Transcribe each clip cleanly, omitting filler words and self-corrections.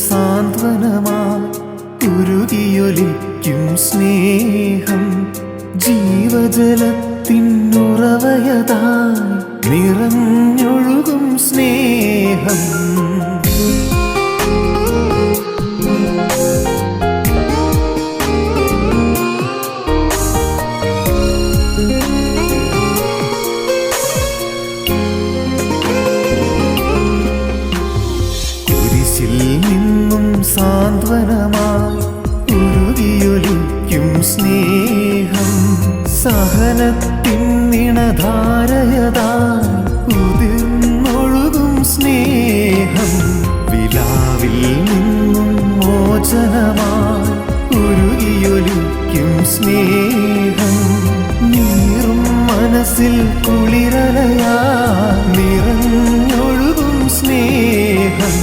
സാന്ത്വനമായി ഉരുകിയൊലിക്കും സ്നേഹം ജീവജലത്തിനുറവയതായി നിറഞ്ഞൊഴുകും സ്നേഹം. കുരിശിൽ നിന്നും സാന്ത്വനമായി ഉരുകിയൊലിക്കും സ്നേഹം സഹനത്തിൻ നിണധാരയതായി ഉതിർന്നൊഴുകും സ്നേഹം. വിലാവിൽ നിന്നും മോചനമായി ഉരുകിയൊലിക്കും സ്നേഹം നീറും മനസ്സിൽ കുളിരലയാ നിറഞ്ഞൊഴുകും സ്നേഹം.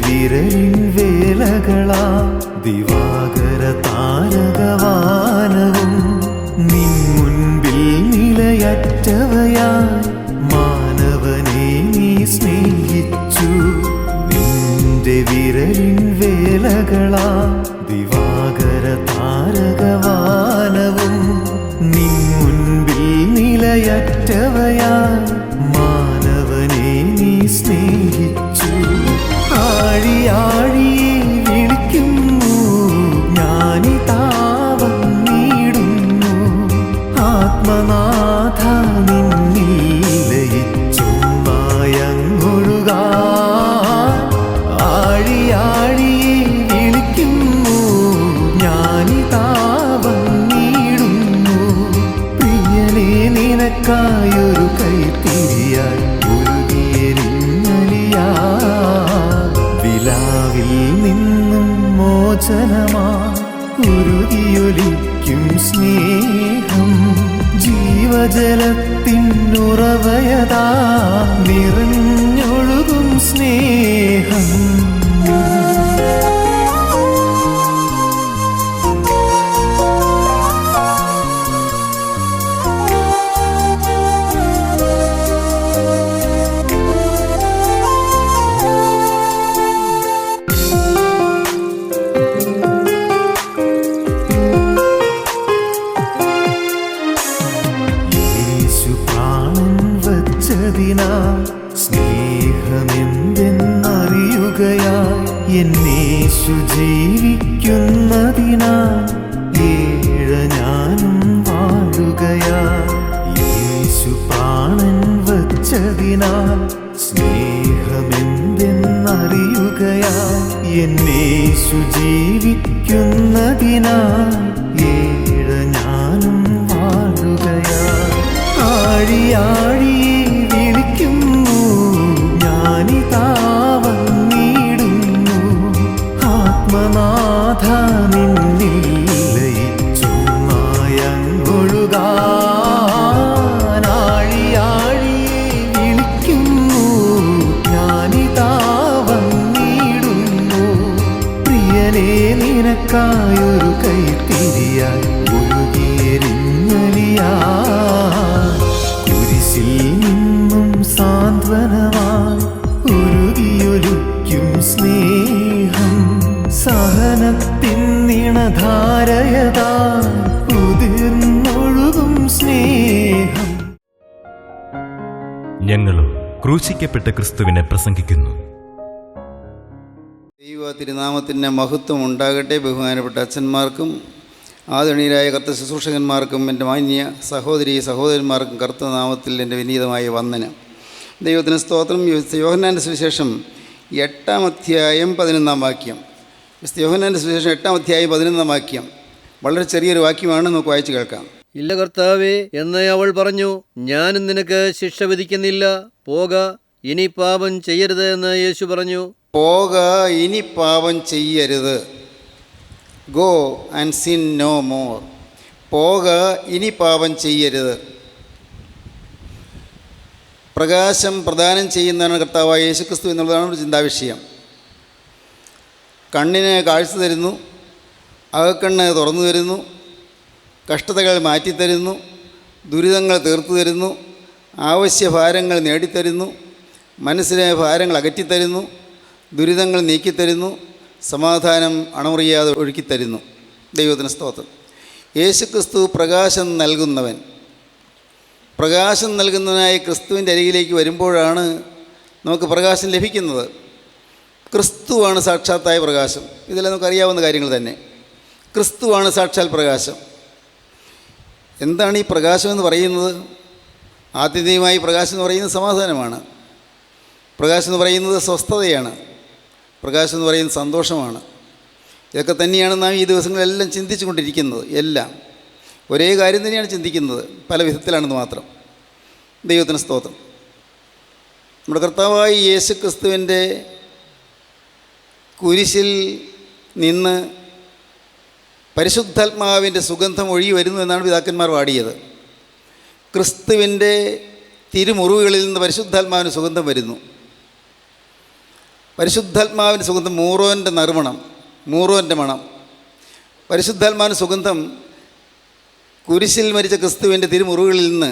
വിരലിൻ വേലകളാ ദിവാകര താരകവാനവും നിൻ മുൻപിൽ നിലയറ്റവയായി മാനവനെ നീ സ്നേഹിച്ചു. നിന്റെ വിരലിൻ വേലകളാ ദിവാകര താരകവാനവും നിൻ മുൻപിൽ നിലയറ്റവയായി മാനവനെ നീ സ്നേഹിച്ചു. ആഴിയാഴിയെ വിളിക്കുന്നു ഞാനിതാ വന്നിടുന്നു ആത്മനാഥ നിന്നിൽ ലയിച്ചൊന്നായങ്ങൊഴുകാൻ. ആഴിയാഴിയെ വിളിക്കുന്നു ഞാനിതാ വന്നിടുന്നു പ്രിയനേ നിനക്കായൊരു കൈത്തിരിയായി ഉരുകിയെരിഞ്ഞലിയാ. വിലാവിൽ നിന്നും മോചനമായി ഉരുകിയൊലിക്കും സ്നേഹം ജീവജലത്തിനുറവയതാ നിറഞ്ഞൊഴുകും സ്നേഹം. സ്നേഹമെന്തെന്നറിയുകയായി എന്നേശു ജീവിക്കുന്നതിനാൽ ഏഴ ഞാനും വാഴുകയായി. യേശു പ്രാണൻ വച്ചതിനാൽ സ്നേഹമെന്തെന്നറിയുകയായി എന്നേശു ജീവിക്കുന്നതിനാൽ ഏഴ ഞാനും വാഴുകയായി. ആഴിയാഴിയെ വിളിക്കുന്നു ഞാനിതാ വന്നിടുന്നു ആത്മനാഥ നിന്നിൽ ലയിച്ചൊന്നായങ്ങൊഴുകാൻ. ആഴിയാഴിയെ വിളിക്കുന്നു ഞാനിതാ വന്നിടുന്നു പ്രിയനേ നിനക്കായൊരു കൈത്തിരിയായി ഉരുകിയെരിഞ്ഞലിയാ. കുരിശിൽ നിന്നും സാന്ത്വനമായി ഉരുകിയൊലിക്കും സ്നേഹം സഹനത്തിൻ നിണധാരയതായി ഉതിർന്നൊഴുകും സ്നേഹം. ഞങ്ങളും ക്രൂശിക്കപ്പെട്ട ക്രിസ്തുവിനെ പ്രസംഗിക്കുന്നു. ദൈവ തിരുനാമത്തിൻ്റെ മഹത്വം ഉണ്ടാകട്ടെ. ബഹുമാനപ്പെട്ട അച്ഛന്മാർക്കും ആദരണീയരായ കർത്തൃ ശുശ്രൂഷകന്മാർക്കും എൻ്റെ മാന്യ സഹോദരി സഹോദരന്മാർക്കും കർത്തൃനാമത്തിൽ എൻ്റെ വിനീതമായ വന്ദനം. ദൈവത്തിന് സ്തോത്രം. യോഹന്നാൻ്റെ സുവിശേഷം 8-ാം അധ്യായം 11-ാം വാക്യം. യോഹന്നാൻ്റെ സുവിശേഷം 8-ാം അധ്യായം 11-ാം വാക്യം വളരെ ചെറിയൊരു വാക്യമാണ്, നമുക്ക് വായിച്ചു കേൾക്കാം. ഇല്ല കർത്താവേ എന്ന് അവൾ പറഞ്ഞു, ഞാനും നിനക്ക് ശിക്ഷ വിധിക്കുന്നില്ല, പോക, ഇനി പാപം ചെയ്യരുത് എന്ന് യേശു പറഞ്ഞു. പോക, ഇനി പാപം ചെയ്യരുത്. Go and sin no more. പോക, ഇനി പാപം ചെയ്യരുത്. പ്രകാശം പ്രദാനം ചെയ്യുന്നതാണ് കർത്താവായ യേശുക്രിസ്തു എന്നുള്ളതാണ് ഒരു ചിന്താവിഷയം. കണ്ണിന് കാഴ്ച തരുന്നു, അകക്കണ്ണ് തുറന്നു തരുന്നു, കഷ്ടതകൾ മാറ്റിത്തരുന്നു, ദുരിതങ്ങൾ തീർത്തു തരുന്നു, ആവശ്യഭാരങ്ങൾ നേടിത്തരുന്നു, മനസ്സിലെ ഭാരങ്ങൾ അകറ്റിത്തരുന്നു, ദുരിതങ്ങൾ നീക്കിത്തരുന്നു, സമാധാനം അണമുറിയാതെ ഒഴുക്കിത്തരുന്നു. ദൈവത്തിന് സ്തോത്രം. യേശുക്രിസ്തു പ്രകാശം നൽകുന്നവൻ. പ്രകാശം നൽകുന്നവനായ ക്രിസ്തുവിൻ്റെ അരികിലേക്ക് വരുമ്പോഴാണ് നമുക്ക് പ്രകാശം ലഭിക്കുന്നത്. ക്രിസ്തുവാണ് സാക്ഷാത്തായ പ്രകാശം. ഇതെല്ലാം നമുക്കറിയാവുന്ന കാര്യങ്ങൾ തന്നെ. ക്രിസ്തുവാണ് സാക്ഷാൽ പ്രകാശം. എന്താണ് ഈ പ്രകാശം എന്ന് പറയുന്നത്? ആത്യന്തികമായി പ്രകാശം എന്ന് പറയുന്നത് സമാധാനമാണ്. പ്രകാശം എന്ന് പറയുന്നത് സ്വസ്ഥതയാണ്. പ്രകാശം എന്ന് പറയുന്നത് സന്തോഷമാണ്. ഇതൊക്കെ തന്നെയാണ് നാം ഈ ദിവസങ്ങളെല്ലാം ചിന്തിച്ചു കൊണ്ടിരിക്കുന്നത്. എല്ലാം ഒരേ കാര്യം തന്നെയാണ് ചിന്തിക്കുന്നത്, പല വിധത്തിലാണെന്ന് മാത്രം. ദൈവത്തിന് സ്തോത്രം. നമ്മുടെ കർത്താവായ യേശു ക്രിസ്തുവിൻ്റെ കുരിശിൽ നിന്ന് പരിശുദ്ധാത്മാവിൻ്റെ സുഗന്ധം ഒഴുകി വരുന്നു എന്നാണ് പിതാക്കന്മാർ പാടിയത്. ക്രിസ്തുവിൻ്റെ തിരുമുറിവുകളിൽ നിന്ന് പരിശുദ്ധാത്മാവിന് സുഗന്ധം വരുന്നു. പരിശുദ്ധാത്മാവിൻ്റെ സുഗന്ധം, മൂറോൻ്റെ നറുമണം, മൂറോൻ്റെ മണം. പരിശുദ്ധാത്മാവിൻ്റെ സുഗന്ധം കുരിശിൽ മരിച്ച ക്രിസ്തുവിൻ്റെ തിരുമുറിവുകളിൽ നിന്ന്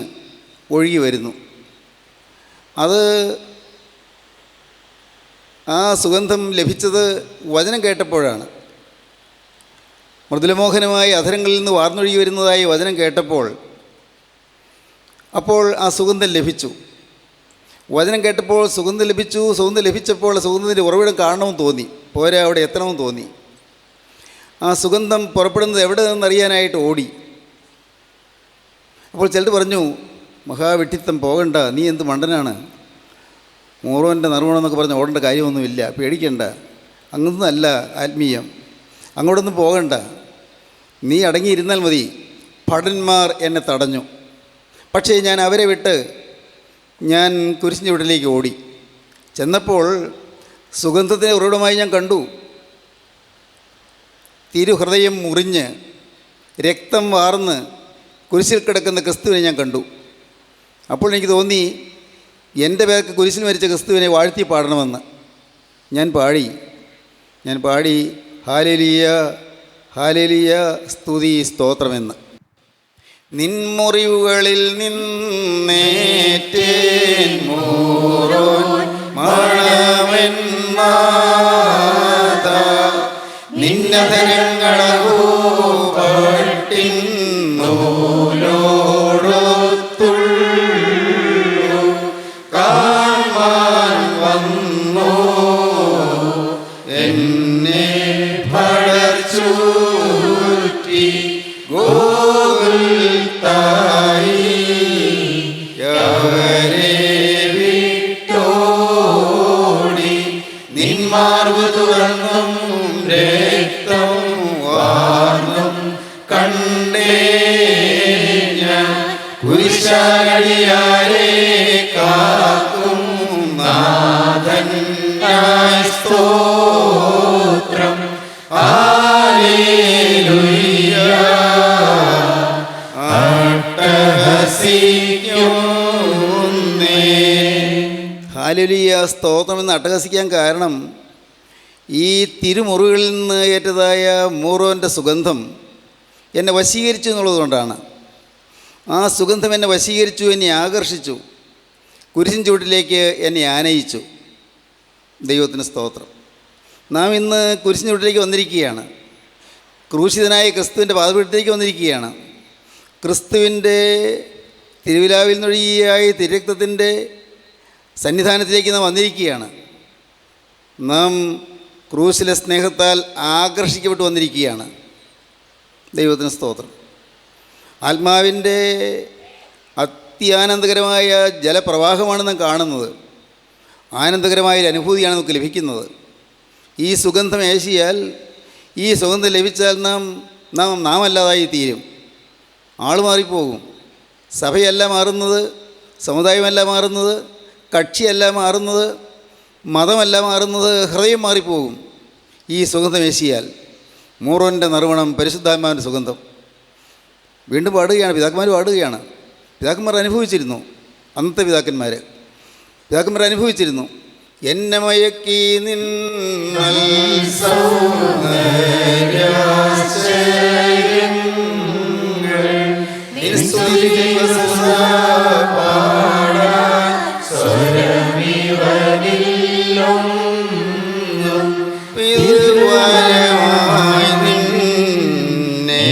ഒഴുകി വരുന്നു. അത് ആ സുഗന്ധം ലഭിച്ചത് വചനം കേട്ടപ്പോഴാണ്. മൃദുലമോഹനമായ അധരങ്ങളിൽ നിന്ന് വാർന്നൊഴുകി വരുന്നതായി വചനം കേട്ടപ്പോൾ അപ്പോൾ ആ സുഗന്ധം ലഭിച്ചു. വചനം കേട്ടപ്പോൾ സുഗന്ധം ലഭിച്ചു. സുഗന്ധം ലഭിച്ചപ്പോൾ സുഗന്ധത്തിൻ്റെ ഉറവിടം കാണണമെന്ന് തോന്നി, പോരാ അവിടെ എത്തണമെന്ന് തോന്നി. ആ സുഗന്ധം പുറപ്പെടുന്നത് എവിടെ നിന്നറിയാനായിട്ട് ഓടി. അപ്പോൾ ചിലർ പറഞ്ഞു, മഹാവിട്ടിത്തം, പോകണ്ട, നീ എന്ത് മണ്ടനാണ്, മൂറോൻ്റെ നറുമണം എന്നൊക്കെ പറഞ്ഞ് ഓടേണ്ട കാര്യമൊന്നുമില്ല, പേടിക്കണ്ട, അങ്ങൊന്നും അല്ല ആത്മീയം, അങ്ങോട്ടൊന്നും പോകണ്ട, നീ അടങ്ങിയിരുന്നാൽ മതി. ഭടന്മാർ എന്നെ തടഞ്ഞു, പക്ഷേ ഞാൻ അവരെ വിട്ട് ഞാൻ കുരിശിൻ്റെ വീട്ടിലേക്ക് ഓടി. ചെന്നപ്പോൾ സുഗന്ധത്തിൻ്റെ ഉറവിടമായി ഞാൻ കണ്ടു. തിരുഹൃദയം മുറിഞ്ഞ് രക്തം വാർന്ന് കുരിശിൽ കിടക്കുന്ന ക്രിസ്തുവിനെ ഞാൻ കണ്ടു. അപ്പോൾ എനിക്ക് തോന്നി, എൻ്റെ പേർക്ക് കുരിശിൽ മരിച്ച ക്രിസ്തുവിനെ വാഴ്ത്തി പാടണമെന്ന്. ഞാൻ പാടി ഹാലേലിയ ഹാലേലിയ സ്തുതി സ്തോത്രമെന്ന്. നിൻമുറിവുകളിൽ നിന്നേറ്റേൻ മൂറോൻ മണമെന്നാഥ, നിന്നതരങ്ങളൂപട്ടിന്നോലോടൊത്തുള്ളു കാൺമാൻ വന്നോ എന്നെ ഭടച്ചൂറ്റി ഗോകുൽത്തായി യവരെ വിട്ടോടി നിന്മാർവ് തുറന്നും രക്തം വാർന്നും കണ്ടേ ഞാൻ കുരിശടിയാരെ കാക്കും നാഥനായ സ്തോത്രം. ഹല്ലേലൂയ അട്ടഹസിക്കുന്നേ. ഹല്ലേലൂയ സ്തോത്രം എന്ന് അട്ടഹസിക്കാൻ കാരണം ഈ തിരുമുറികളിൽ നിന്ന് ഏറ്റതായ മൂറോൻ്റെ സുഗന്ധം എന്നെ വശീകരിച്ചു എന്നുള്ളതുകൊണ്ടാണ്. ആ സുഗന്ധം എന്നെ വശീകരിച്ചു, എന്നെ ആകർഷിച്ചു, കുരിശിൻ ചൂട്ടിലേക്ക് എന്നെ ആനയിച്ചു. ദൈവത്തിന് സ്തോത്രം. നാം ഇന്ന് കുരിശിൻ ചൂട്ടിലേക്ക് വന്നിരിക്കുകയാണ്. ക്രൂശിതനായ ക്രിസ്തുവിൻ്റെ പാദപീഠത്തിലേക്ക് വന്നിരിക്കുകയാണ്. ക്രിസ്തുവിൻ്റെ തിരുവിലാവിൽ നിന്നൊഴുകിയായ തിരുരക്തത്തിൻ്റെ സന്നിധാനത്തിലേക്ക് നാം വന്നിരിക്കുകയാണ്. നാം ക്രൂശിലെ സ്നേഹത്താൽ ആകർഷിക്കപ്പെട്ട് വന്നിരിക്കുകയാണ്. ദൈവത്തിന് സ്തോത്രം. ആത്മാവിൻ്റെ അത്യാനന്ദകരമായ ജലപ്രവാഹമാണ് നാം കാണുന്നത്. ആനന്ദകരമായൊരു അനുഭൂതിയാണ് നമുക്ക് ലഭിക്കുന്നത്. ഈ സുഗന്ധം ഏശിയാൽ, ഈ സുഗന്ധം ലഭിച്ചാൽ നാം അല്ലാതായി തീരും. ആൾ മാറിപ്പോകും. സഭയല്ല മാറുന്നത്, സമുദായമല്ല മാറുന്നത്, കക്ഷിയല്ല മാറുന്നത്, മതമല്ല മാറുന്നത്, ഹൃദയം മാറിപ്പോകും ഈ സുഗന്ധം ഏശിയാൽ. മൂറോൻ്റെ നറുമണം, പരിശുദ്ധാത്മാവിൻ്റെ സുഗന്ധം. വീണ്ടും പാടുകയാണ്, പിതാക്കന്മാർ പാടുകയാണ്. പിതാക്കന്മാർ അനുഭവിച്ചിരുന്നു, അന്നത്തെ പിതാക്കന്മാർ അനുഭവിച്ചിരുന്നു. എന്നെ മയക്കി നിന്നൽ സൗന്ദര്യാശ്ചര്യങ്ങൾ നിൻ സ്തുതി പാടാൻ സ്വരമിവനിലൊന്നും വിദുരമായി നിന്നെ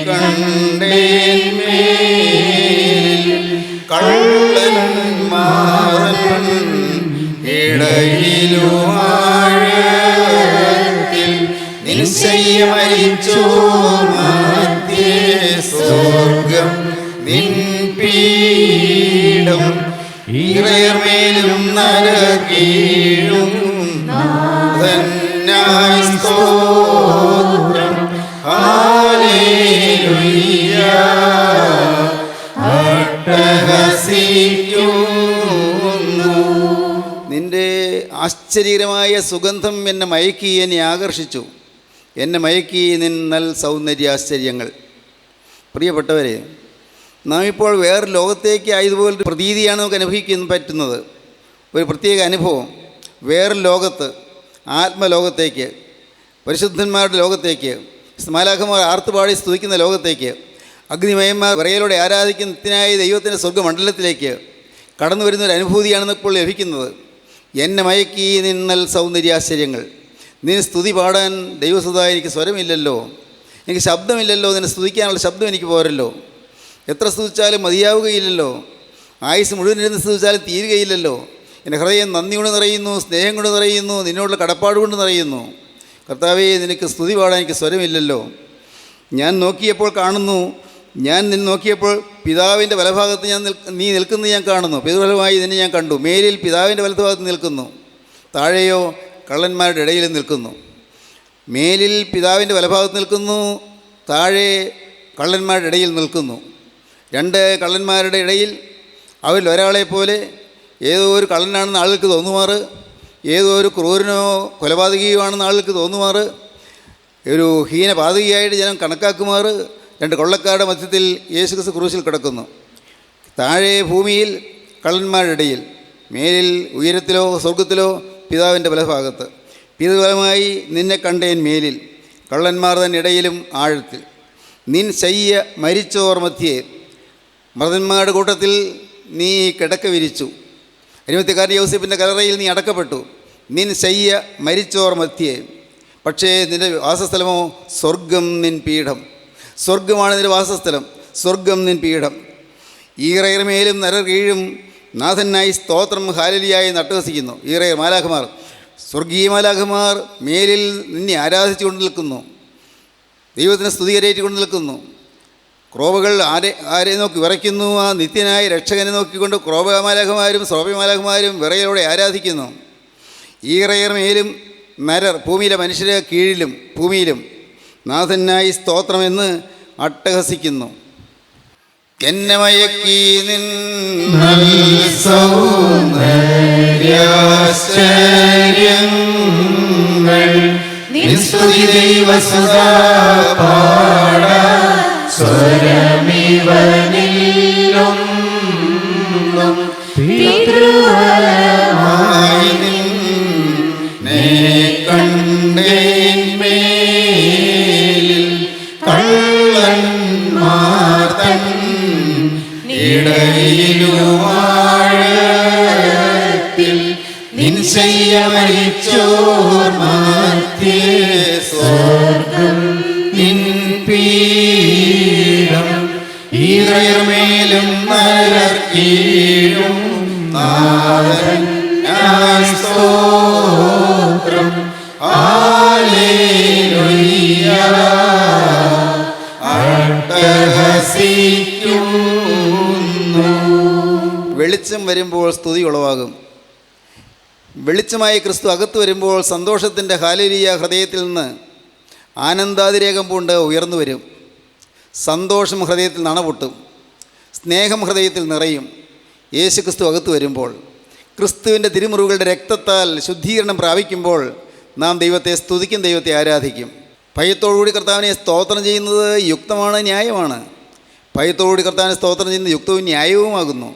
കണ്ടേൻ മേൽ കള്ളന്മാരൻ ഇടയിലുമാഴത്തിൽ നിശ്ചയമരിച്ചോ മധ്യേ സ്വർഗം നിൻ പീഠം ഈറേർമേലും നരകീഴും നാഥനായി സ്തോത്രം ഹല്ലേലൂയ അട്ടഹസിക്കുന്നു. നിന്റെ ആശ്ചര്യകരമായ സുഗന്ധം എന്നെ മയക്കി, എന്നെ ആകർഷിച്ചു. എന്നെ മയക്കി നിന്നൽ സൗന്ദര്യാശ്ചര്യങ്ങൾ. പ്രിയപ്പെട്ടവരെ, നാം ഇപ്പോൾ വേറെ ലോകത്തേക്ക് ആയതുപോലൊരു പ്രതീതിയാണ് നമുക്ക് അനുഭവിക്കാൻ പറ്റുന്നത്. ഒരു പ്രത്യേക അനുഭവം. വേറെ ലോകത്ത്, ആത്മലോകത്തേക്ക്, പരിശുദ്ധന്മാരുടെ ലോകത്തേക്ക്, മാലാഖമാർ ആർത്തുപാടി സ്തുതിക്കുന്ന ലോകത്തേക്ക്, അഗ്നിമയന്മാർ വിറയലോടെ ആരാധിക്കുന്ന നിത്യനായ ദൈവത്തിൻ്റെ സ്വർഗ്ഗമണ്ഡലത്തിലേക്ക് കടന്നു വരുന്നൊരു അനുഭൂതിയാണെന്ന് ഇപ്പോൾ ലഭിക്കുന്നത്. എന്നെ മയക്കി നിന്നൽ സൗന്ദര്യാശ്ചര്യങ്ങൾ. നിന്നെ സ്തുതി പാടാൻ ദൈവസുത എനിക്ക് സ്വരമില്ലല്ലോ, എനിക്ക് ശബ്ദമില്ലല്ലോ, നിന്നെ സ്തുതിക്കാനുള്ള ശബ്ദം എനിക്ക് പോരല്ലോ. എത്ര സ്തുതിച്ചാലും മതിയാവുകയില്ലല്ലോ, ആയുസ് മുഴുവൻ ഇരുന്ന് സ്തുതിച്ചാലും തീരുകയില്ലല്ലോ. എൻ്റെ ഹൃദയം നന്ദി കൊണ്ട് നിറയുന്നു, സ്നേഹം കൊണ്ട് നിറയുന്നു, നിന്നോടുള്ള കടപ്പാട് കൊണ്ട് നിറയുന്നു. കർത്താവേ, നിനക്ക് സ്തുതി പാടാൻ എനിക്ക് സ്വരമില്ലല്ലോ. ഞാൻ നോക്കിയപ്പോൾ കാണുന്നു, ഞാൻ നിന്നെ നോക്കിയപ്പോൾ പിതാവിൻ്റെ വലഭാഗത്ത് നീ നിൽക്കുന്നത് ഞാൻ കാണുന്നു. പിതൃഫലമായി നിന്നെ ഞാൻ കണ്ടു. മേലിൽ പിതാവിൻ്റെ വലത്തുഭാഗത്ത് നിൽക്കുന്നു, താഴെയോ കള്ളന്മാരുടെ ഇടയിൽ നിൽക്കുന്നു. മേലിൽ പിതാവിൻ്റെ വലഭാഗത്ത് നിൽക്കുന്നു, താഴെ കള്ളന്മാരുടെ ഇടയിൽ നിൽക്കുന്നു. രണ്ട് കള്ളന്മാരുടെ ഇടയിൽ അവരിൽ ഒരാളെപ്പോലെ ഏതോ ഒരു കള്ളനാണെന്ന് ആളുകൾക്ക് തോന്നുമാറ്, ഏതോ ഒരു ക്രൂരനോ കൊലപാതകിയോ ആണെന്ന് ആളുകൾക്ക് തോന്നുമാറ്, ഒരു ഹീനപാതകിയായിട്ട് ജനം കണക്കാക്കുമാറ് രണ്ട് കൊള്ളക്കാരുടെ മധ്യത്തിൽ യേശുക്രിസ്തു ക്രൂശിൽ കിടക്കുന്നു. താഴെ ഭൂമിയിൽ കള്ളന്മാരുടെ ഇടയിൽ, മേലിൽ ഉയരത്തിലോ സ്വർഗത്തിലോ പിതാവിൻ്റെ വലഭാഗത്ത്. പിതൃഫലമായി നിന്നെ കണ്ടേൻ മേലിൽ, കള്ളന്മാർ തന്നെ ഇടയിലും ആഴത്തിൽ. നിൻ ശയ്യ മരിച്ചോർ മധ്യേ, മൃതന്മാരുടെ കൂട്ടത്തിൽ നീ കിടക്ക വിരിച്ചു. അരിമത്യക്കാരൻ യോസേപ്പിൻ്റെ കല്ലറയിൽ നീ അടക്കപ്പെട്ടു. നിൻ ശയ്യ മരിച്ചോർ മധ്യേ, പക്ഷേ നിൻ്റെ വാസസ്ഥലമോ സ്വർഗം നിൻ പീഠം. സ്വർഗമാണ് നിൻ്റെ വാസസ്ഥലം, സ്വർഗം നിൻ പീഠം. ഈറയർമേലും നരർ കീഴും നാഥനായി സ്തോത്രം ഹാലലിയായി നട്ടുവസിക്കുന്നു. ഈറയർ മാലാഖമാർ, സ്വർഗീയ മാലാഖമാർ മേലിൽ നിന്നെ ആരാധിച്ചു കൊണ്ട് നിൽക്കുന്നു, ദൈവത്തിനെ സ്തുതികരേറ്റി കൊണ്ട് നിൽക്കുന്നു. ക്രോവകൾ ആരെ നോക്കി വിറയ്ക്കുന്നു? ആ നിത്യനായ രക്ഷകനെ നോക്കിക്കൊണ്ട് ക്രോപമാലാഖമാരും സ്രോപമാലാഖമാരും വിറയോടെ ആരാധിക്കുന്നു. ഈറയർ മേലും നരർ ഭൂമിയിലെ മനുഷ്യരെ കീഴിലും ഭൂമിയിലും നാഥനായി സ്തോത്രമെന്ന് അട്ടഹസിക്കുന്നു. എന്നെ മയക്കി നിന്നൽ സൗന്ദര്യാശ്ചര്യങ്ങൾ നിൻ സ്തുതി ദൈവസുതാ പാടാൻ സ്വരമിവനിലൊന്നും പിതൃഫലമായി നിന്നെ കണ്ടേൻ മേലിൽ കള്ളന്മാർ തൻ ഇടയിലുമാഴത്തിൽ നിൻ ശയ്യ മരിച്ചോർ മധ്യേ സ്വർഗം നിൻ പീഠം. ഈറയർമേലും നരർ കീഴും നാഥനായി സ്തോത്രം ഹല്ലേലൂയ അട്ടഹസിക്കുന്നു. വെളിച്ചം വരുമ്പോൾ സ്തുതി ഉളവാകും. വെളിച്ചമായി ക്രിസ്തു അകത്ത് വരുമ്പോൾ സന്തോഷത്തിൻ്റെ ഹാലേലൂയ ഹൃദയത്തിൽ നിന്ന് ആനന്ദാതിരേകം പൂണ്ട് ഉയർന്നു വരും. സന്തോഷം ഹൃദയത്തിൽ നണപൊട്ടും, സ്നേഹം ഹൃദയത്തിൽ നിറയും. യേശു ക്രിസ്തു അകത്ത് വരുമ്പോൾ, ക്രിസ്തുവിൻ്റെ തിരുമുറിവുകളുടെ രക്തത്താൽ ശുദ്ധീകരണം പ്രാപിക്കുമ്പോൾ നാം ദൈവത്തെ സ്തുതിക്കും, ദൈവത്തെ ആരാധിക്കും. ഭയത്തോടുകൂടി കർത്താവിനെ സ്തോത്രം ചെയ്യുന്നത് യുക്തമാണ്, ന്യായമാണ്. ഭയത്തോടുകൂടി കർത്താവിനെ സ്തോത്രം ചെയ്യുന്ന യുക്തവും ന്യായവുമാകുന്നു.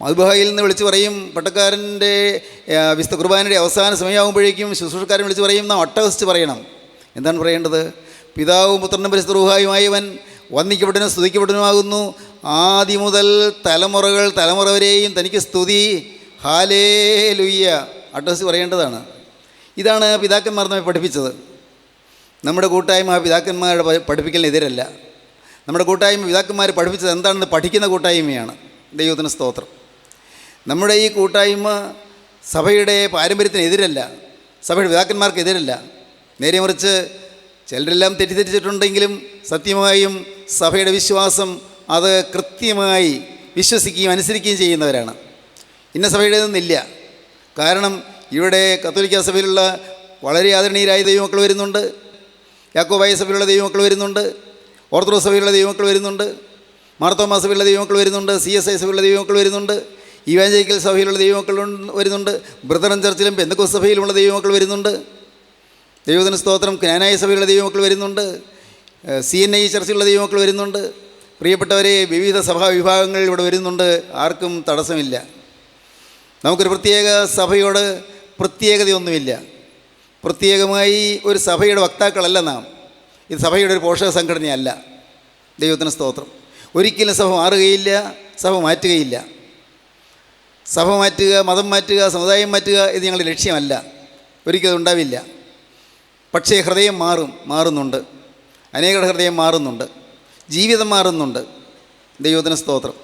മദ്ബഹായിൽ നിന്ന് വിളിച്ചു പറയും, പട്ടക്കാരൻ്റെ വിശുദ്ധ കുർബാനയുടെ അവസാന സമയമാകുമ്പോഴേക്കും ശുശ്രൂഷക്കാരൻ വിളിച്ചു പറയും, നാം ഒട്ടഹസിച്ച് പറയണം. എന്താണ് പറയേണ്ടത്? പിതാവും പുത്രനും പരിശുദ്ധ റൂഹായുമായവൻ വന്ദിക്കപ്പെട്ടനും സ്തുതിക്കപ്പെട്ടനുമാകുന്നു, ആദ്യം മുതൽ തലമുറ വരെയും തനിക്ക് സ്തുതി, ഹാലേലുയ്യ. അട്ടഹസിച്ച് പറയേണ്ടതാണ്. ഇതാണ് പിതാക്കന്മാർ നമ്മെ പഠിപ്പിച്ചത്. നമ്മുടെ കൂട്ടായ്മ പിതാക്കന്മാരുടെ പഠിപ്പിക്കലിനെതിരല്ല. നമ്മുടെ കൂട്ടായ്മ പിതാക്കന്മാർ പഠിപ്പിച്ചത് എന്താണെന്ന് പഠിക്കുന്ന കൂട്ടായ്മയാണ്. ദൈവത്തിന് സ്തോത്രം. നമ്മുടെ ഈ കൂട്ടായ്മ സഭയുടെ പാരമ്പര്യത്തിനെതിരല്ല, സഭയുടെ പിതാക്കന്മാർക്കെതിരല്ല. നേരെ മറിച്ച് ചിലരെല്ലാം തെറ്റിദ്ധരിച്ചിട്ടുണ്ടെങ്കിലും സത്യമായും സഭയുടെ വിശ്വാസം അത് കൃത്യമായി വിശ്വസിക്കുകയും അനുസരിക്കുകയും ചെയ്യുന്നവരാണ്. ഇന്ന സഭയുടേതെന്നില്ല. കാരണം ഇവിടെ കത്തോലിക്ക സഭയിലുള്ള വളരെ ആദരണീയരായ ദൈവമക്കൾ വരുന്നുണ്ട്, യാക്കോബായ സഭയിലുള്ള ദൈവമക്കൾ വരുന്നുണ്ട്, ഓർത്തഡോക്സ് സഭയിലുള്ള ദൈവമക്കൾ വരുന്നുണ്ട്, മാർത്തോമാ സഭയിലുള്ള ദൈവമക്കൾ വരുന്നുണ്ട്, CSI സഭയിലുള്ള ദൈവമക്കൾ വരുന്നുണ്ട്, ഇവാഞ്ചലിക്കൽ സഭയിലുള്ള ദൈവമക്കൾ വരുന്നുണ്ട്, ബ്രദറൻ ചർച്ചിലും പെന്തക്കോസ്ത് സഭയിലുമുള്ള ദൈവമക്കൾ വരുന്നുണ്ട്. ദൈവത്തിന് സ്തോത്രം. ക്നാനായ സഭയിലുള്ള ദൈവമക്കൾ വരുന്നുണ്ട്, CNI ചർച്ചിലുള്ള ദൈവമക്കൾ വരുന്നുണ്ട്. പ്രിയപ്പെട്ടവരെ, വിവിധ സഭാ വിഭാഗങ്ങൾ ഇവിടെ വരുന്നുണ്ട്. ആർക്കും തടസ്സമില്ല. നമുക്കൊരു പ്രത്യേക സഭയോട് പ്രത്യേകതയൊന്നുമില്ല. പ്രത്യേകമായി ഒരു സഭയുടെ വക്താക്കളല്ല നാം. ഇത് സഭയുടെ ഒരു പോഷക സംഘടനയല്ല. ദൈവത്തിന് സ്തോത്രം. ഒരിക്കലും സഭ മാറുകയില്ല, സഭ മാറ്റുകയില്ല. സഭ മാറ്റുക, മതം മാറ്റുക, സമുദായം മാറ്റുക ഇത് ഞങ്ങളുടെ ലക്ഷ്യമല്ല. ഒരിക്കലും ഉണ്ടാവില്ല. പക്ഷേ ഹൃദയം മാറുന്നുണ്ട്. അനേകരുടെ ഹൃദയം മാറുന്നുണ്ട്, ജീവിതം മാറുന്നുണ്ട്. ദൈവത്തിന് സ്തോത്രം.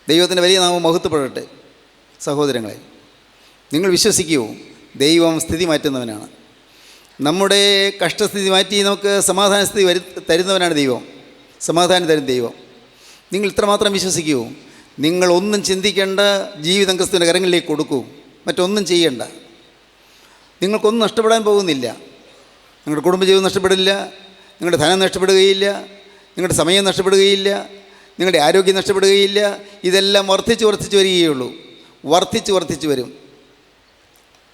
ദൈവത്തിൻ്റെ വലിയ നാമം മഹത്വപ്പെടട്ടെ. സഹോദരങ്ങളെ, നിങ്ങൾ വിശ്വസിക്കുമോ? ദൈവം സ്ഥിതി മാറ്റുന്നവനാണ്. നമ്മുടെ കഷ്ടസ്ഥിതി മാറ്റി നമുക്ക് സമാധാനസ്ഥിതി തരുന്നവനാണ് ദൈവം. സമാധാനം തരും ദൈവം. നിങ്ങൾ ഇത്രമാത്രം വിശ്വസിക്കുമോ? നിങ്ങളൊന്നും ചിന്തിക്കേണ്ട, ജീവിതം ക്രിസ്തുവിൻ്റെ കരങ്ങളിലേക്ക് കൊടുക്കൂ. മറ്റൊന്നും ചെയ്യണ്ട. നിങ്ങൾക്കൊന്നും നഷ്ടപ്പെടാൻ പോകുന്നില്ല. നിങ്ങളുടെ കുടുംബജീവിതം നഷ്ടപ്പെടില്ല, നിങ്ങളുടെ ധനം നഷ്ടപ്പെടുകയില്ല, നിങ്ങളുടെ സമയം നഷ്ടപ്പെടുകയില്ല, നിങ്ങളുടെ ആരോഗ്യം നഷ്ടപ്പെടുകയില്ല. ഇതെല്ലാം വർദ്ധിച്ച് വരികയുള്ളൂ. വർദ്ധിച്ച് വരും.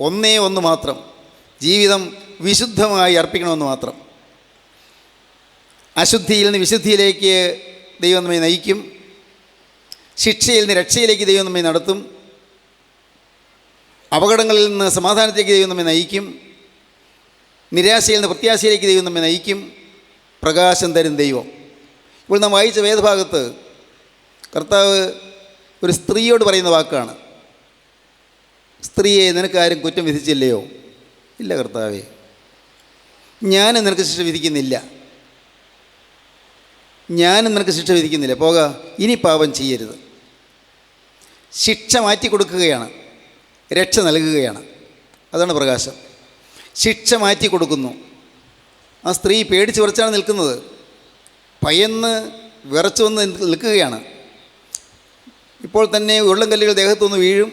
ഒന്നേ ഒന്ന് മാത്രം, ജീവിതം വിശുദ്ധമായി അർപ്പിക്കണമെന്ന് മാത്രം. അശുദ്ധിയിൽ നിന്ന് വിശുദ്ധിയിലേക്ക് ദൈവം നമ്മെ നയിക്കും. ശിക്ഷയിൽ നിന്ന് രക്ഷയിലേക്ക് ദൈവം നമ്മെ നടത്തും. അപകടങ്ങളിൽ നിന്ന് സമാധാനത്തിലേക്ക് ദൈവം നമ്മെ നയിക്കും. നിരാശയിൽ നിന്ന് പ്രത്യാശയിലേക്ക് ദൈവം നമ്മെ നയിക്കും. പ്രകാശം തരും ദൈവം. ഇപ്പോൾ നാം വായിച്ച വേദഭാഗത്ത് കർത്താവ് ഒരു സ്ത്രീയോട് പറയുന്ന വാക്കാണ്, സ്ത്രീയെ നിനക്കാരും കുറ്റം വിധിച്ചില്ലയോ? ഇല്ല കർത്താവേ, ഞാനും നിനക്ക് ശിക്ഷ വിധിക്കുന്നില്ല. പോക, ഇനി പാപം ചെയ്യരുത്. ശിക്ഷ മാറ്റി കൊടുക്കുകയാണ്, രക്ഷ നൽകുകയാണ്. അതാണ് പ്രകാശം. ശിക്ഷ മാറ്റി കൊടുക്കുന്നു. ആ സ്ത്രീ പേടിച്ച് വിറച്ചാണ് നിൽക്കുന്നത്. ഭയന്ന് വിറച്ചു വന്ന് നിൽക്കുകയാണ്. ഇപ്പോൾ തന്നെ ഉരുളൻ കല്ലുകൾ ദേഹത്തുനിന്ന് വീഴും.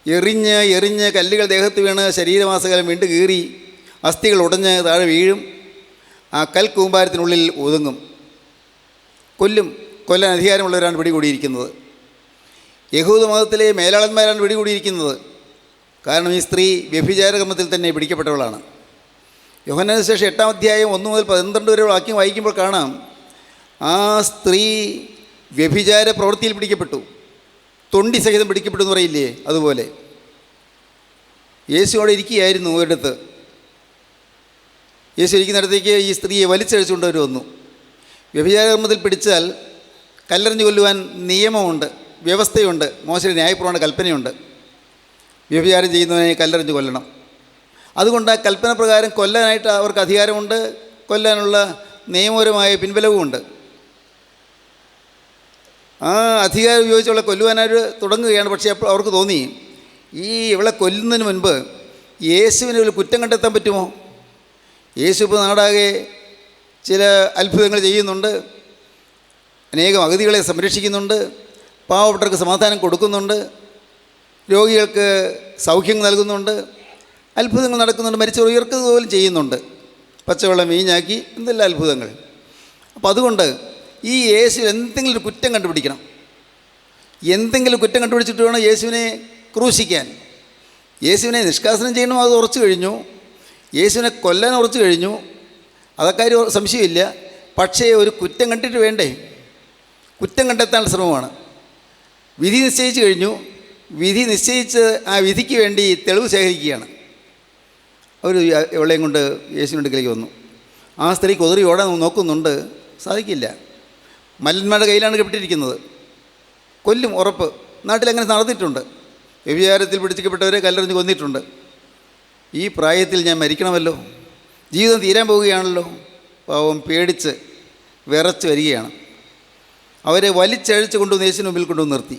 എറിഞ്ഞ് കല്ലുകൾ ദേഹത്ത് വീണ് ശരീരമാസകാലം വീണ്ടും കീറി അസ്ഥികൾ ഉടഞ്ഞ് താഴെ വീഴും. ആ കൽക്കൂമ്പാരത്തിനുള്ളിൽ ഒതുങ്ങും. കൊല്ലാൻ അധികാരമുള്ളവരാണ് പിടികൂടിയിരിക്കുന്നത്. യഹൂദ മതത്തിലെ മേലാളന്മാരാണ് പിടികൂടിയിരിക്കുന്നത്. കാരണം ഈ സ്ത്രീ വ്യഭിചാരകർമ്മത്തിൽ തന്നെ പിടിക്കപ്പെട്ടവളാണ്. യോഹന്നാൻ സുവിശേഷം 8-ാം അധ്യായം 1 മുതൽ 12 വരെ വാക്യം വായിക്കുമ്പോൾ കാണാം, ആ സ്ത്രീ വ്യഭിചാര പ്രവൃത്തിയിൽ പിടിക്കപ്പെട്ടു. തൊണ്ടി സഹിതം പിടിക്കപ്പെട്ടു എന്ന് പറയില്ലേ, അതുപോലെ. യേശു അവിടെ ഇരിക്കുകയായിരുന്നു ഒരിടത്ത്. യേശു ഇരിക്കുന്നിടത്തേക്ക് ഈ സ്ത്രീയെ വലിച്ചഴിച്ചുകൊണ്ട് അവർ വന്നു. വ്യഭിചാരകർമ്മത്തിൽ പിടിച്ചാൽ കല്ലെറിഞ്ഞ് കൊല്ലുവാൻ നിയമമുണ്ട്, വ്യവസ്ഥയുണ്ട്. മോശയുടെ ന്യായപ്രമാണ കൽപ്പനയുണ്ട്. വ്യഭിചാരം ചെയ്യുന്നവനെ കല്ലെറിഞ്ഞ് കൊല്ലണം. അതുകൊണ്ട് ആ കൽപ്പന പ്രകാരം കൊല്ലാനായിട്ട് അവർക്ക് അധികാരമുണ്ട്. കൊല്ലാനുള്ള നിയമപരമായ പിൻബലവുമുണ്ട്. ആ അധികാരം ഉപയോഗിച്ചുള്ള കൊല്ലുവാനായിട്ട് തുടങ്ങുകയാണ്. പക്ഷേ അപ്പോൾ അവർക്ക് തോന്നി, ഈ ഇവളെ കൊല്ലുന്നതിന് മുൻപ് യേശുവിനെ ഒരു കുറ്റം കണ്ടെത്താൻ പറ്റുമോ? യേശു ഇപ്പോൾ നാടാകെ ചില അത്ഭുതങ്ങൾ ചെയ്യുന്നുണ്ട്. അനേകം അഗതികളെ സംരക്ഷിക്കുന്നുണ്ട്. പാവപ്പെട്ടവർക്ക് സമാധാനം കൊടുക്കുന്നുണ്ട്. രോഗികൾക്ക് സൗഖ്യം നൽകുന്നുണ്ട്. അത്ഭുതങ്ങൾ നടക്കുന്നുണ്ട്. മരിച്ചവർ ഉയർക്കുക പോലും ചെയ്യുന്നുണ്ട്. പച്ചവെള്ളം വീഞ്ഞാക്കി എന്തെല്ലാം അത്ഭുതങ്ങൾ. അപ്പോൾ അതുകൊണ്ട് ഈ യേശു എന്തെങ്കിലും ഒരു കുറ്റം കണ്ടുപിടിക്കണം. എന്തെങ്കിലും കുറ്റം കണ്ടുപിടിച്ചിട്ട് വേണം യേശുവിനെ ക്രൂശിക്കാൻ. യേശുവിനെ നിഷ്കാസനം ചെയ്യണം, അത് ഉറച്ചു കഴിഞ്ഞു. യേശുവിനെ കൊല്ലാൻ ഉറച്ചു കഴിഞ്ഞു, അതൊക്കെ സംശയമില്ല. പക്ഷേ ഒരു കുറ്റം കണ്ടിട്ട് വേണ്ടേ? കുറ്റം കണ്ടെത്താനുള്ള ശ്രമമാണ്. വിധി നിശ്ചയിച്ചു കഴിഞ്ഞു. വിധി നിശ്ചയിച്ച് ആ വിധിക്ക് വേണ്ടി തെളിവ് ശേഖരിക്കുകയാണ്. അവർ ഇവളെയും കൊണ്ട് യേശുവിൻ്റെ അടുക്കലേക്ക് വന്നു. ആ സ്ത്രീ കുതിറി ഓടാൻ നോക്കുന്നുണ്ട്, സാധിക്കില്ല. മല്ലന്മാരുടെ കയ്യിലാണ് കെട്ടിയിരിക്കുന്നത്. കൊല്ലും ഉറപ്പ്. നാട്ടിലങ്ങനെ നടന്നിട്ടുണ്ട്. വ്യഭിചാരത്തിൽ പിടിച്ചിക്കപ്പെട്ടവരെ കല്ലെറിഞ്ഞ് കൊന്നിട്ടുണ്ട്. ഈ പ്രായത്തിൽ ഞാൻ മരിക്കണമല്ലോ, ജീവിതം തീരാൻ പോവുകയാണല്ലോ. പാവം പേടിച്ച് വിറച്ച് വരികയാണ്. അവരെ വലിച്ചഴിച്ച് കൊണ്ടുവന്ന് യേശുവിന് മുമ്പിൽ കൊണ്ടുവന്ന് നിർത്തി.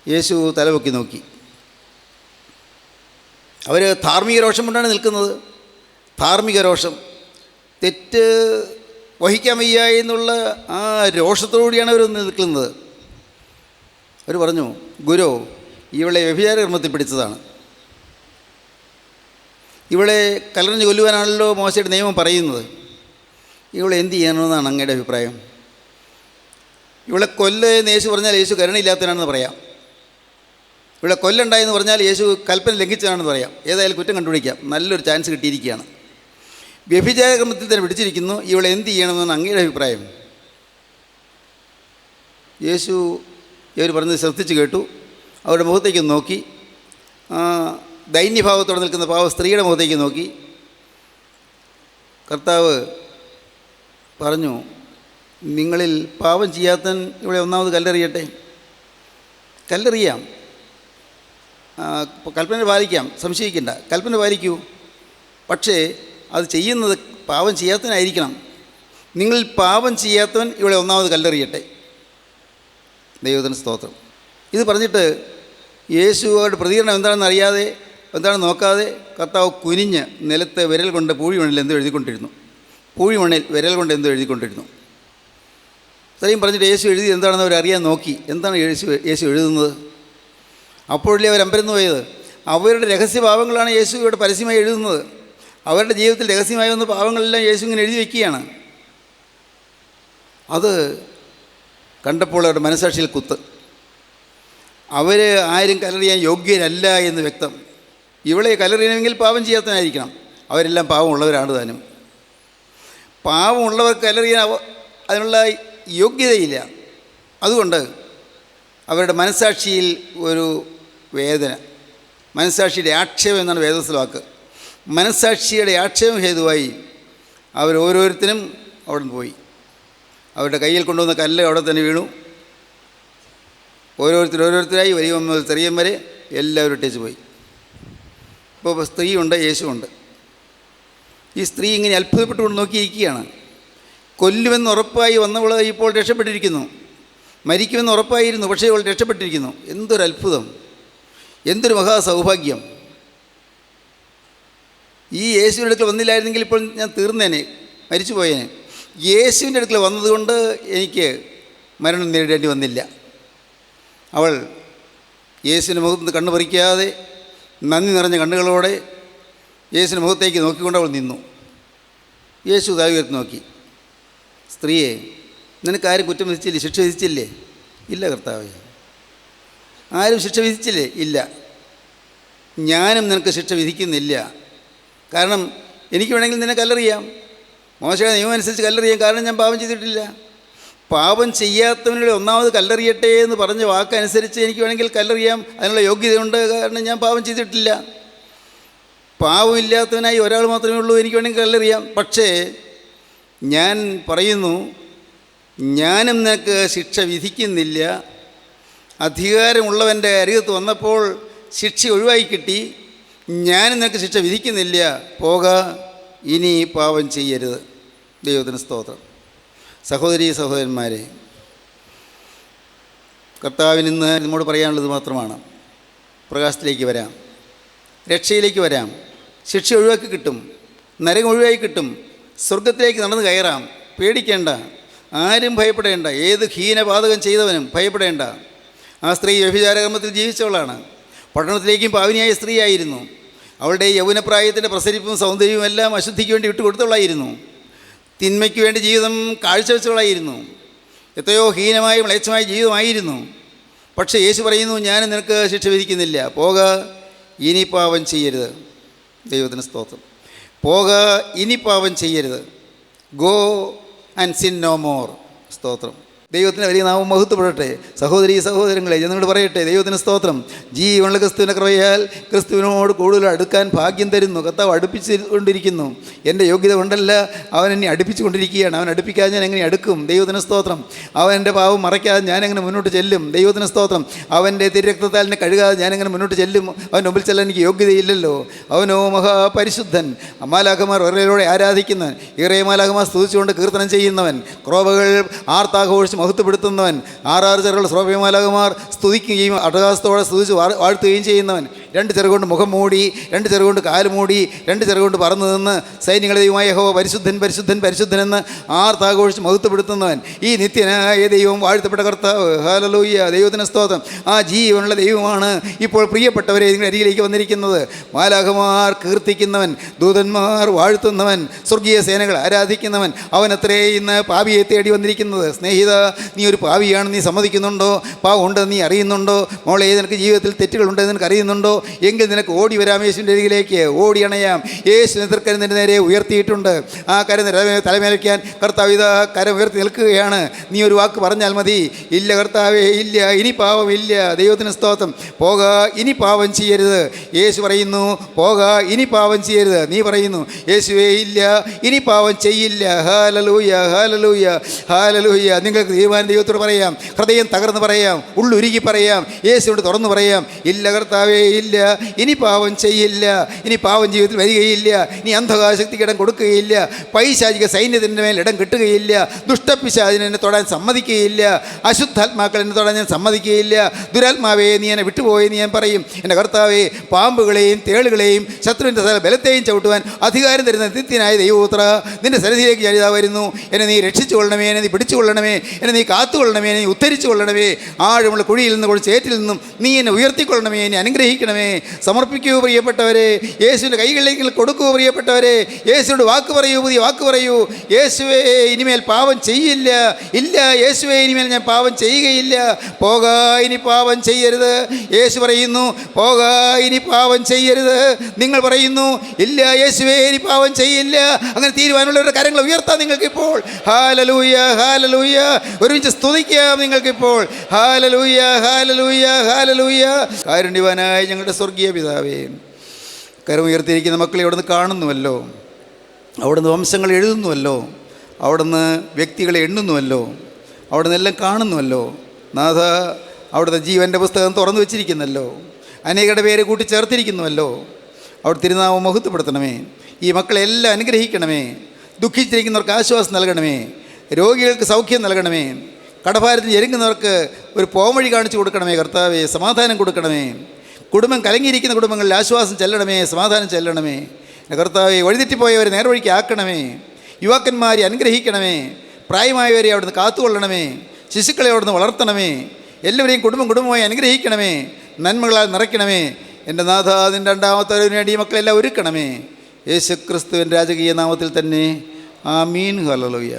യേശു തലപൊക്കി നോക്കി. അവർ ധാർമ്മിക രോഷം കൊണ്ടാണ് നിൽക്കുന്നത്. ധാർമ്മിക രോഷം, തെറ്റ് വഹിക്കാൻ വയ്യ എന്നുള്ള ആ രോഷത്തോടുകൂടിയാണ് അവർ നിൽക്കുന്നത്. അവർ പറഞ്ഞു, ഗുരു, ഇവളെ വ്യഭിചാര കർമ്മത്തിൽ പിടിച്ചതാണ്. ഇവളെ കല്ലെറിഞ്ഞ് കൊല്ലുവാനാണല്ലോ മോശയുടെ നിയമം പറയുന്നത്. ഇവളെ എന്ത് ചെയ്യണമെന്നാണ് അങ്ങയുടെ അഭിപ്രായം? ഇവളെ കൊല്ലെന്ന് യേശു പറഞ്ഞാൽ യേശു കരുണയില്ലാത്തവനാണെന്ന് പറയാം. ഇവിടെ കൊല്ലണ്ടായെന്ന് പറഞ്ഞാൽ യേശു കൽപ്പന ലംഘിച്ചതാണെന്ന് പറയാം. ഏതായാലും കുറ്റം കണ്ടുപിടിക്കാം. നല്ലൊരു ചാൻസ് കിട്ടിയിരിക്കുകയാണ്. വ്യഭിചാര കർമ്മത്തിൽ തന്നെ പിടിച്ചിരിക്കുന്നു. ഇവളെ എന്ത് ചെയ്യണമെന്നാണ് അങ്ങയുടെ അഭിപ്രായം? യേശു ഇവർ പറഞ്ഞത് ശ്രദ്ധിച്ച് കേട്ടു. അവരുടെ മുഖത്തേക്ക് നോക്കി. ദൈന്യഭാവത്തോടെ നിൽക്കുന്ന പാവ സ്ത്രീയുടെ മുഖത്തേക്ക് നോക്കി. കർത്താവ് പറഞ്ഞു, നിങ്ങളിൽ പാപം ചെയ്യാത്തൻ ഇവിടെ ഒന്നാമത് കല്ലെറിയട്ടെ. കല്ലെറിയാം, കൽപ്പന പാലിക്കാം, സംശയിക്കേണ്ട. കൽപ്പന പാലിക്കൂ. പക്ഷേ അത് ചെയ്യുന്നത് പാപം ചെയ്യാത്തവനായിരിക്കണം. നിങ്ങളിൽ പാപം ചെയ്യാത്തവൻ ഇവിടെ ഒന്നാമത് കല്ലെറിയട്ടെ. ദൈവത്തിന് സ്തോത്രം. ഇത് പറഞ്ഞിട്ട് യേശു അവരുടെ പ്രതികരണം എന്താണെന്ന് അറിയാതെ, എന്താണെന്ന് നോക്കാതെ കർത്താവ് കുനിഞ്ഞ് നിലത്ത് വിരൽ കൊണ്ട് പൂഴിമണ്ണിൽ എന്തോ എഴുതിക്കൊണ്ടിരുന്നു. പൂഴിമണ്ണിൽ വിരൽ കൊണ്ട് എന്തോ എഴുതിക്കൊണ്ടിരുന്നു. ഇത്രയും പറഞ്ഞിട്ട് യേശു എഴുതി എന്താണെന്ന് അവർ അറിയാൻ നോക്കി. എന്താണ് യേശു എഴുതുന്നത്? അപ്പോഴല്ലേ അവർ അമ്പരന്ന് പോയത്. അവരുടെ രഹസ്യപാവങ്ങളാണ് യേശു ഇവിടെ പരസ്യമായി എഴുതുന്നത്. അവരുടെ ജീവിതത്തിൽ രഹസ്യമായി വന്ന പാവങ്ങളെല്ലാം യേശു ഇങ്ങനെ എഴുതി വയ്ക്കുകയാണ്. അത് കണ്ടപ്പോൾ അവരുടെ മനസാക്ഷിയിൽ കുത്ത്. അവർ ആരും കല്ലെറിയാൻ യോഗ്യരല്ല എന്ന് വ്യക്തം. ഇവളെ കല്ലെറിയണമെങ്കിൽ പാപം ചെയ്യാത്തവനായിരിക്കണം. അവരെല്ലാം പാവമുള്ളവരാണ് താനും. പാവമുള്ളവർക്ക് കല്ലെറിയാൻ അതിനുള്ള യോഗ്യതയില്ല. അതുകൊണ്ട് അവരുടെ മനസാക്ഷിയിൽ ഒരു വേദന, മനസാക്ഷിയുടെ ആക്ഷേപം എന്നാണ് വേദോസ്തല വാക്ക്. മനസാക്ഷിയുടെ ആക്ഷേപം ഹേതുവായി അവരോരോരുത്തരും അവിടെ നിന്ന് പോയി. അവരുടെ കയ്യിൽ കൊണ്ടുവന്ന കല്ല് അവിടെ തന്നെ വീണു. ഓരോരുത്തരായി വലിയ മുതൽ ചെറിയം വരെ എല്ലാവരും ഇട്ടേച്ച് പോയി. ഇപ്പോൾ സ്ത്രീയുണ്ട്, യേശുവുണ്ട്. ഈ സ്ത്രീ ഇങ്ങനെ അത്ഭുതപ്പെട്ടുകൊണ്ട് നോക്കിയിരിക്കുകയാണ്. കൊല്ലുമെന്ന് ഉറപ്പായി വന്നവൾ ഇപ്പോൾ രക്ഷപ്പെട്ടിരിക്കുന്നു. മരിക്കുമെന്ന് ഉറപ്പായിരുന്നു, പക്ഷേ ഇവൾ രക്ഷപ്പെട്ടിരിക്കുന്നു. എന്തൊരു അത്ഭുതം, എന്തൊരു മഹാസൗഭാഗ്യം. ഈ യേശുവിൻ്റെ അടുക്കൽ വന്നില്ലായിരുന്നെങ്കിൽ ഇപ്പോൾ ഞാൻ തീർന്നേനെ, മരിച്ചു പോയേനെ. യേശുവിൻ്റെ അടുക്കൽ വന്നതുകൊണ്ട് എനിക്ക് മരണം നേരിടേണ്ടി വന്നില്ല. അവൾ യേശുവിൻ്റെ മുഖത്ത് നിന്ന് കണ്ണു പറിക്കാതെ നന്ദി നിറഞ്ഞ കണ്ണുകളോടെ യേശുവിൻ്റെ മുഖത്തേക്ക് നോക്കിക്കൊണ്ട് അവൾ നിന്നു. യേശു താഴെ ഉയർത്തി നോക്കി. സ്ത്രീയെ, നിനക്കാരും കുറ്റം വിധിച്ചില്ലേ? ശിക്ഷ വിധിച്ചില്ലേ? ഇല്ല കർത്താവേ. ആരും ശിക്ഷ വിധിച്ചില്ലേ? ഇല്ല. ഞാനും നിനക്ക് ശിക്ഷ വിധിക്കുന്നില്ല. കാരണം എനിക്ക് വേണമെങ്കിൽ നിന്നെ കല്ലെറിയാം, മോശയുടെ നിയമം അനുസരിച്ച് കല്ലെറിയാം. കാരണം ഞാൻ പാപം ചെയ്തിട്ടില്ല. പാപം ചെയ്യാത്തവനുടെ ഒന്നാമത് കല്ലെറിയട്ടെ എന്ന് പറഞ്ഞ വാക്കനുസരിച്ച് എനിക്ക് വേണമെങ്കിൽ കല്ലെറിയാം. അതിനുള്ള യോഗ്യതയുണ്ട്. കാരണം ഞാൻ പാപം ചെയ്തിട്ടില്ല. പാവമില്ലാത്തവനായി ഒരാൾ മാത്രമേ ഉള്ളൂ, എനിക്ക് വേണമെങ്കിൽ കല്ലെറിയാം. പക്ഷേ ഞാൻ പറയുന്നു, ഞാനും നിനക്ക് ശിക്ഷ വിധിക്കുന്നില്ല. അധികാരമുള്ളവൻ്റെ അരികത്ത് വന്നപ്പോൾ ശിക്ഷ ഒഴിവായി കിട്ടി. ഞാനും നിനക്ക് ശിക്ഷ വിധിക്കുന്നില്ല. പോക, ഇനി പാപം ചെയ്യരുത്. ദൈവത്തിന് സ്തോത്രം. സഹോദരീ സഹോദരന്മാരെ, കർത്താവിന് ഇന്ന് നമ്മോട് പറയാനുള്ളത് മാത്രമാണ്. പ്രകാശത്തിലേക്ക് വരാം, രക്ഷയിലേക്ക് വരാം. ശിക്ഷ ഒഴിവാക്കി കിട്ടും, നരകം ഒഴിവാക്കി കിട്ടും, സ്വർഗത്തിലേക്ക് നടന്ന് കയറാം. പേടിക്കേണ്ട, ആരും ഭയപ്പെടേണ്ട. ഏത് ഹീനപാതകം ചെയ്തവനും ഭയപ്പെടേണ്ട. ആ സ്ത്രീ വ്യഭിചാരകർമ്മത്തിൽ ജീവിച്ചവളാണ്. പട്ടണത്തിലേക്കും പാവനിയായ സ്ത്രീയായിരുന്നു. അവളുടെ യൗവനപ്രായത്തിൻ്റെ പ്രസരിപ്പും സൗന്ദര്യവും എല്ലാം അശുദ്ധിക്ക് വേണ്ടി വിട്ടുകൊടുത്തവളായിരുന്നു. തിന്മയ്ക്ക് വേണ്ടി ജീവിതം കാഴ്ചവെച്ചവളായിരുന്നു. എത്രയോ ഹീനമായ മ്ലേച്ഛമായ ജീവിതമായിരുന്നു. പക്ഷേ യേശു പറയുന്നു, ഞാൻ നിനക്ക് ശിക്ഷ വിധിക്കുന്നില്ല. പോക, ഇനി പാപം ചെയ്യരുത്. ദൈവത്തിന് സ്തോത്രം. പോക, ഇനി പാപം ചെയ്യരുത്. Go and sin no more. സ്തോത്രം. ദൈവത്തിൻ്റെ വലിയ നാമം മഹത്വപ്പെടട്ടെ. സഹോദരീ സഹോദരങ്ങളെ, ഞാൻ നിങ്ങളോട് പറയട്ടെ, ദൈവത്തിന് സ്തോത്രം. ജീവനുള്ള ക്രിസ്തുവിനെ കൃപയാൽ ക്രിസ്തുവിനോട് കൂടുതൽ അടുക്കാൻ ഭാഗ്യം തരുന്നു. കർത്താവ് അടുപ്പിച്ചുകൊണ്ടിരിക്കുന്നു. എൻ്റെ യോഗ്യത കൊണ്ടല്ല, അവൻ എന്നെ അടുപ്പിച്ചുകൊണ്ടിരിക്കുകയാണ്. അവൻ അടുപ്പിക്കാതെ ഞാൻ എങ്ങനെ അടുക്കും? ദൈവത്തിന് സ്തോത്രം. അവൻ എൻ്റെ പാവം മറയ്ക്കാതെ ഞാൻ എങ്ങനെ മുന്നോട്ട് ചെല്ലും? ദൈവത്തിന് സ്തോത്രം. അവൻ്റെ തിരക്തത്താൽ എന്നെ കഴുകാതെ ഞാൻ എങ്ങനെ മുന്നോട്ട് ചെല്ലും? അവൻ മുമ്പിൽ ചെല്ലാൻ എനിക്ക് യോഗ്യതയില്ലല്ലോ. അവനോ മഹാപരിശുദ്ധൻ. മാലാഖമാർ വിരലോടെ ആരാധിക്കുന്നവൻ, ഏറെ മാലാഖമാർ സ്തുതിച്ചുകൊണ്ട് കീർത്തനം ചെയ്യുന്നവൻ, ക്രോബകൾ ആർത്താഘോഷിച്ച് മഹത്വപ്പെടുത്തുന്നവൻ, ആറാറ് ചെറുകൾ ശ്രോഭ്യമാലാകമാർ സ്തുതിക്കുകയും അട്ടഹാസത്തോടെ സ്തുതിച്ച് വാഴ്ത്തുകയും ചെയ്യുന്നവൻ, രണ്ട് ചെറുകൊണ്ട് മുഖം മൂടി, രണ്ട് ചെറുകൊണ്ട് കാല് മൂടി, രണ്ട് ചെറുകൊണ്ട് പറന്നു നിന്ന് സൈന്യങ്ങളെ ദൈവമായ യഹോവ പരിശുദ്ധൻ പരിശുദ്ധൻ പരിശുദ്ധൻ എന്ന് ആർത്താഘോഷിച്ച് മഹത്വപ്പെടുത്തുന്നവൻ, ഈ നിത്യനായ ദൈവം, വാഴ്ത്തപ്പെട്ട കർത്താവ്. ഹല്ലേലൂയ, ദൈവത്തിന് സ്തോത്രം. ആ ജീവനുള്ള ദൈവമാണ് ഇപ്പോൾ പ്രിയപ്പെട്ടവരെ നിങ്ങളുടെ അരികിലേക്ക് വന്നിരിക്കുന്നത്. മാലാഖമാർ കീർത്തിക്കുന്നവൻ, ദൂതന്മാർ വാഴ്ത്തുന്നവൻ, സ്വർഗീയ സേനകൾ ആരാധിക്കുന്നവൻ, അവനത്രേ ഇന്ന് പാപിയെ തേടി വന്നിരിക്കുന്നത്. സ്നേഹിത, നീ ഒരു പാപിയാണെന്ന് നീ സമ്മതിക്കുന്നുണ്ടോ? പാവം ഉണ്ടെന്ന് നീ അറിയുന്നുണ്ടോ? മോളെ, നിനക്ക് ജീവിതത്തിൽ തെറ്റുകളുണ്ടെന്ന് നിനക്ക് അറിയുന്നുണ്ടോ? എങ്കിൽ നിനക്ക് ഓടി വരാം യേശുവിൻ്റെ അരികിലേക്ക്, ഓടി അണയാം. യേശു നേതൃക്കരം നിൻ്റെ നേരെ ഉയർത്തിയിട്ടുണ്ട്. ആ കരം തലമേലയ്ക്കാൻ കർത്താവ് ഇതാ കരം ഉയർത്തി നിൽക്കുകയാണ്. നീ ഒരു വാക്ക് പറഞ്ഞാൽ മതി. ഇല്ല കർത്താവേ, ഇല്ല, ഇനി പാവമില്ല. ദൈവത്തിന് സ്തോത്രം. പോക, ഇനി പാവം ചെയ്യരുത്. യേശു പറയുന്നു, പോക, ഇനി പാവം ചെയ്യരുത്. നീ പറയുന്നു, യേശുവേ, ഇല്ല, ഇനി പാവം ചെയ്യില്ല. Hallelujah, hallelujah, hallelujah. നിങ്ങൾക്ക് ദൈവത്തോട് പറയാം, ഹൃദയം തകർന്ന് പറയാം, ഉള്ളുരുകി പറയാം, യേശുവോട് തുറന്ന് പറയാം, ഇല്ല കർത്താവേ, ഇല്ല, ഇനി പാവം ചെയ്യില്ല. ഇനി പാവം ജീവിതത്തിൽ വരികയില്ല. ഇനി അന്ധകാശക്തിക്ക് ഇടം കൊടുക്കുകയില്ല. പൈശാചിക സൈന്യത്തിൻ്റെ മേൽ ഇടം കിട്ടുകയില്ല. ദുഷ്ടപിശാചിനെ എന്നെ തൊടാൻ സമ്മതിക്കുകയില്ല. അശുദ്ധാത്മാക്കൾ എന്നെ തൊടാൻ ഞാൻ സമ്മതിക്കുകയില്ല. ദുരാത്മാവേ, നീ എന്നെ വിട്ടുപോയെന്ന് ഞാൻ പറയും. എൻ്റെ കർത്താവേ, പാമ്പുകളെയും തേളുകളെയും ശത്രുവിൻ്റെ ബലത്തെയും ചവിട്ടുവാൻ അധികാരം തരുന്ന നിത്യനായ ദൈവപുത്ര, നിൻ്റെ സന്നിധിയിലേക്ക് ഞാൻ ഇതാ വരുന്നു. എന്നെ നീ രക്ഷിച്ചുകൊള്ളണമേ, എന്നെ നീ പിടിച്ചുകൊള്ളണമേ, എന്നെ നീ കാത്തുകൊള്ളണമേ, എന്നെ നീ ഉദ്ധരിച്ചുകൊള്ളണമേ. ആഴമുള്ള കുഴിയിൽ നിന്ന് കൊണ്ട് ചേറ്റിൽ നിന്നും നീ എന്നെ ഉയർത്തിക്കൊള്ളണമേ, എന്നെ അനുഗ്രഹിക്കണമേ. സമർപ്പിക്കൂ പ്രിയപ്പെട്ടവരെ, യേശുവിൻ്റെ കൈകളിലേക്ക് കൊടുക്കൂ പ്രിയപ്പെട്ടവരെ. യേശുവിനോട് വാക്ക് പറയൂ, പുതിയ വാക്ക് പറയൂ. യേശുവേ, ഇനിമേൽ പാവം ചെയ്യില്ല. ഇല്ല യേശുവേ, ഇനിമേൽ ഞാൻ പാവം ചെയ്യുകയില്ല. പോക, ഇനി പാവം ചെയ്യരുത്. യേശു പറയുന്നു, പോക, ഇനി പാവം ചെയ്യരുത്. നിങ്ങൾ പറയുന്നു, ഇല്ല യേശുവേ, ഇനി പാവം ചെയ്യില്ല. അങ്ങനെ തീരുമാനമുള്ളവരുടെ കരങ്ങൾ ഉയർത്താം നിങ്ങൾക്കിപ്പോൾ. Hallelujah, hallelujah. ഒരുമിച്ച് സ്തുതിക്കാം നിങ്ങൾക്കിപ്പോൾ. Hallelujah, hallelujah, hallelujah. കാരുണ്യവാനായ ഞങ്ങളുടെ സ്വർഗീയ പിതാവേ, കരമുയർത്തിയിരിക്കുന്ന മക്കളെ അവിടുന്ന് കാണുന്നുവല്ലോ, അവിടുന്ന് വംശങ്ങൾ എഴുതുന്നുവല്ലോ, അവിടുന്ന് വ്യക്തികളെ എണ്ണുന്നുവല്ലോ, അവിടുന്ന് എല്ലാം കാണുന്നുവല്ലോ. നാഥ, അവിടുത്തെ ജീവൻ്റെ പുസ്തകം തുറന്നു വെച്ചിരിക്കുന്നല്ലോ, അനേകരുടെ പേര് കൂട്ടിച്ചേർത്തിരിക്കുന്നുവല്ലോ. അവിടെ തിരുനാമം മഹത്വപ്പെടുത്തണമേ. ഈ മക്കളെല്ലാം അനുഗ്രഹിക്കണമേ. ദുഃഖിച്ചിരിക്കുന്നവർക്ക് ആശ്വാസം നൽകണമേ. രോഗികൾക്ക് സൗഖ്യം നൽകണമേ. കടഭാരത്തിന് ഞെരുങ്ങുന്നവർക്ക് ഒരു പോംവഴി കാണിച്ചു കൊടുക്കണമേ. കർത്താവേ, സമാധാനം കൊടുക്കണമേ. കുടുംബം കലങ്ങിയിരിക്കുന്ന കുടുംബങ്ങളിൽ ആശ്വാസം ചെല്ലണമേ, സമാധാനം ചെല്ലണമേ. കർത്താവേ, വഴിതെറ്റിപ്പോയവരെ നേർവഴിക്ക് ആക്കണമേ. യുവാക്കന്മാരെ അനുഗ്രഹിക്കണമേ. പ്രായമായവരെ അവിടുന്ന് കാത്തുകൊള്ളണമേ. ശിശുക്കളെ അവിടുന്ന് വളർത്തണമേ. എല്ലാവരെയും കുടുംബമായി അനുഗ്രഹിക്കണമേ. നന്മകളാൽ നിറയ്ക്കണമേ. എൻ്റെ നാഥ, അതിൻ്റെ രണ്ടാമത്തെ വേണ്ടി ഈ മക്കളെല്ലാം ഒരുക്കണമേ. യേശു ക്രിസ്തുവിൻ്റെ രാജകീയ നാമത്തിൽ തന്നെ. ആമീൻ. ഹല്ലേലൂയ.